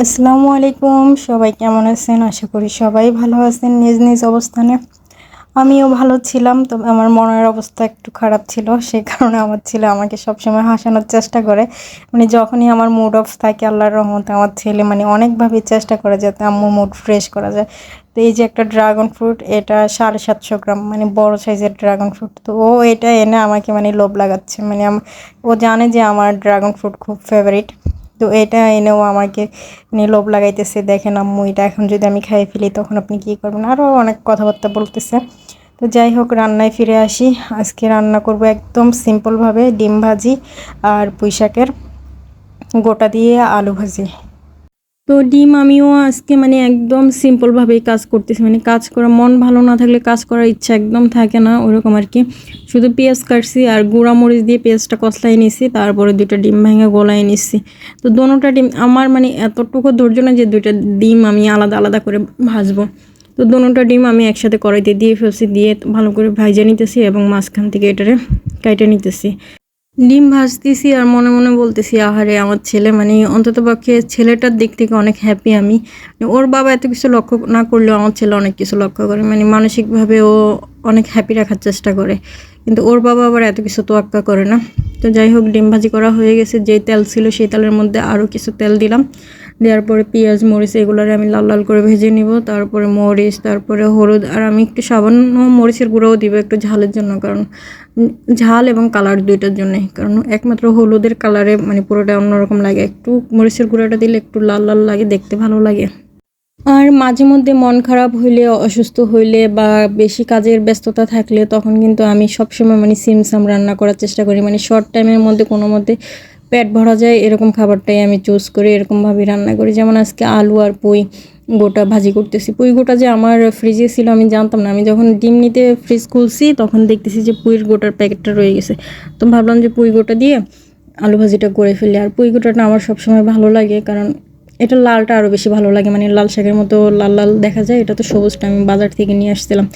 আসসালামু আলাইকুম, সবাই কেমন আছেন? আশা করি সবাই ভালো আছেন নিজ নিজ অবস্থানে। আমিও ভালো ছিলাম, তবে আমার মনের অবস্থা একটু খারাপ ছিল। সেই কারণে আমার ছেলে আমাকে সবসময় হাসানোর চেষ্টা করে। মানে যখনই আমার মুড অফ থাকে, আল্লাহর রহমতে আমার ছেলে মানে অনেকভাবেই চেষ্টা করে যাতে আম্মুর মুড ফ্রেশ করা যায়। তো এই যে একটা ড্রাগন ফ্রুট, এটা 750 গ্রাম, মানে বড় সাইজের ড্রাগন ফ্রুট। তো ও এটা এনে আমাকে মানে লোভ লাগাচ্ছে, মানে ও জানে যে আমার ড্রাগন ফ্রুট খুব ফেভারিট। তো এটা এনেও আমাকে মানে লোভ লাগাইতেছে, দেখেন আম্মু এটা এখন যদি আমি খাই ফেলি তখন আপনি কী করবেন, আরও অনেক কথাবার্তা বলতেছে। তো যাই হোক, রান্নায় ফিরে আসি। আজকে রান্না করব একদম সিম্পলভাবে ডিম ভাজি আর পুঁই শাকের গোটা দিয়ে আলু ভাজি। তো ডিম আমিও আজকে মানে একদম সিম্পলভাবেই কাজ করতেছি, মানে কাজ করা মন ভালো না থাকলে কাজ করার ইচ্ছা একদম থাকে না, ওরকম আর কি। শুধু পেঁয়াজ কাটছি আর গুঁড়া মরিচ দিয়ে পেঁয়াজটা কষলাই নিছি, তারপরে 2টা ডিম ভেঙে গলাই নিছি। তো দোনোটা ডিম আমার মানে এতটুকু ধৈর্য না যে 2টা ডিম আমি আলাদা আলাদা করে ভাজবো। তো দোনোটা ডিম আমি একসাথে কড়াইতে দিয়ে ফেলছি, দিয়ে ভালো করে ভাইজা নিতেছি এবং মাঝখান থেকে এটারে কাইটে নিতেছি। ডিম ভাজতেছি আর মনে মনে বলতেছি, আহারে আমার ছেলে, মানে অন্ততপক্ষে ছেলেটার দিক থেকে অনেক হ্যাপি আমি। ওর বাবা এত কিছু লক্ষ্য না করলেও আমার ছেলে অনেক কিছু লক্ষ্য করে, মানে মানসিকভাবে ও অনেক হ্যাপি রাখার চেষ্টা করে, কিন্তু ওর বাবা আবার এত কিছু তোয়াক্কা করে না। তো যাই হোক, ডিম ভাজি করা হয়ে গেছে। যেই তেল ছিল সেই তেলের মধ্যে আরও কিছু তেল দিলাম, দেওয়ার পরে পেঁয়াজ মরিচ এগুলোরে আমি লাল লাল করে ভেজে নিব। তারপরে মরিচ, তারপরে হলুদ, আর আমি একটু সামান্য মরিচের গুঁড়োও দিব একটু ঝালের জন্য, কারণ ঝাল এবং কালার দুইটার জন্যই। কারণ একমাত্র হলুদের কালারে মানে পুরোটা অন্যরকম লাগে, একটু মরিচের গুঁড়োটা দিলে একটু লাল লাল লাগে, দেখতে ভালো লাগে। আর মাঝে মধ্যে মন খারাপ হইলে, অসুস্থ হইলে বা বেশি কাজের ব্যস্ততা থাকলে তখন কিন্তু আমি সবসময় মানে সিমসাম রান্না করার চেষ্টা করি, মানে শর্ট টাইমের মধ্যে কোনো মধ্যে পেট ভরা যায় এরকম খাবারটাই আমি চুজ করি, এরকমভাবেই রান্না করি। যেমন আজকে আলু আর পুঁই গোটা ভাজি করতেছি। পুঁই গোটা যে আমার ফ্রিজে ছিল আমি জানতাম না, আমি যখন ডিম নিতে ফ্রিজ খুলছি তখন দেখতেছি যে পুঁইয়ের গোটার প্যাকেটটা রয়ে গেছে। তো ভাবলাম যে পুঁই গোটা দিয়ে আলু ভাজিটা করে ফেলি। আর পুঁই গোটাটা আমার সবসময় ভালো লাগে, কারণ এটা লালটা আরও বেশি ভালো লাগে, মানে লাল শাকের মতো লাল লাল দেখা যায়। এটা তো সবুজটা আমি বাজার থেকে নিয়ে আসছিলাম।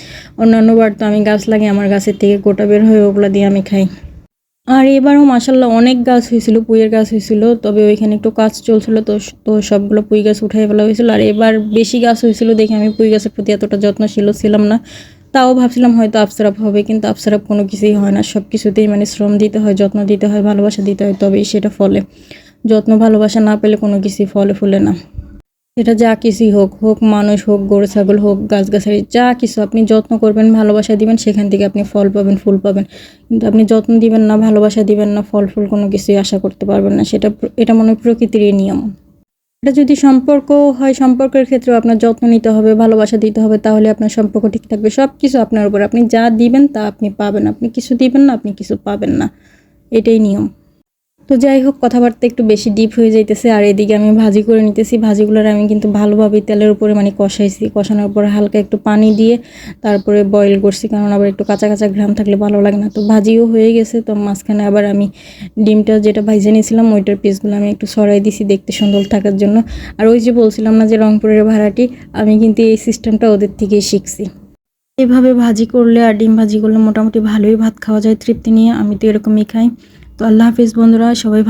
অন্যান্য বার তো আমি গাছ লাগিয়ে আমার গাছের থেকে গোটা বের হয়ে ওগুলো দিয়ে আমি খাই। আর এবারও মাশাল্লাহ অনেক গাছ হয়েছিল, পুঁইয়ের গাছ হয়েছিল, তবে ওইখানে একটু কাজ চলছিল, তো তো সবগুলো পুঁই গাছ উঠাই ফেলা হয়েছিল। আর এবার বেশি গাছ হয়েছিল দেখে আমি পুঁই গাছের প্রতি এতটা যত্নশীল ছিলাম না। তাও ভাবছিলাম হয়তো আফসারাপ হবে, কিন্তু আফসারাপ কোনো কিছুই হয় না। সব কিছুতেই মানে শ্রম দিতে হয়, যত্ন দিতে হয়, ভালোবাসা দিতে হয়, তবেই সেটা ফলে। যত্ন ভালোবাসা না পেলে কোনো কিছুই ফলে ফুলে না। এটা যা কিছুই হোক, হোক মানুষ, হোক গরু ছাগল, হোক গাছগাছালি, যা কিছু আপনি যত্ন করবেন, ভালোবাসা দিবেন, সেখান থেকে আপনি ফল পাবেন, ফুল পাবেন। কিন্তু আপনি যত্ন দিবেন না, ভালোবাসা দিবেন না, ফল ফুল কোনো কিছুই আশা করতে পারবেন না। এটা মনে হয় প্রকৃতিরই নিয়ম। এটা যদি সম্পর্ক হয়, সম্পর্কের ক্ষেত্রেও আপনার যত্ন নিতে হবে, ভালোবাসা দিতে হবে, তাহলে আপনার সম্পর্ক ঠিক থাকবে। সব কিছু আপনার উপর, আপনি যা দিবেন তা আপনি পাবেন, আপনি কিছু দিবেন না আপনি কিছু পাবেন না, এটাই নিয়ম। তো যাই হোক, কথাবার্তা একটু বেশি ডিপ হয়ে যাইতেছে। আর এদিকে আমি ভাজি করে নিতেছি। ভাজিগুলোর আমি কিন্তু ভালোভাবে তেলের উপরে মানে কষাইছি, কষানোর পরে হালকা একটু পানি দিয়ে তারপরে বয়েল করছি, কারণ আবার একটু কাঁচা কাঁচা ঘ্রাণ থাকলে ভালো লাগে না। তো ভাজিও হয়ে গেছে, তো মাঝখানে আবার আমি ডিমটা যেটা ভাইজে নিয়েছিলাম ওইটার পিসগুলো আমি একটু সরাই দিছি দেখতে সুন্দর থাকার জন্য। আর ওই যে বলছিলাম না যে রংপুরের ভাড়াটি, আমি কিন্তু এই সিস্টেমটা ওদের থেকেই শিখছি। এভাবে ভাজি করলে আর ডিম ভাজি করলে মোটামুটি ভালোই ভাত খাওয়া যায় তৃপ্তি নিয়ে। আমি তো এরকমই খাই। তো আল্লাহ হাফিজ বন্ধুরা, সবাই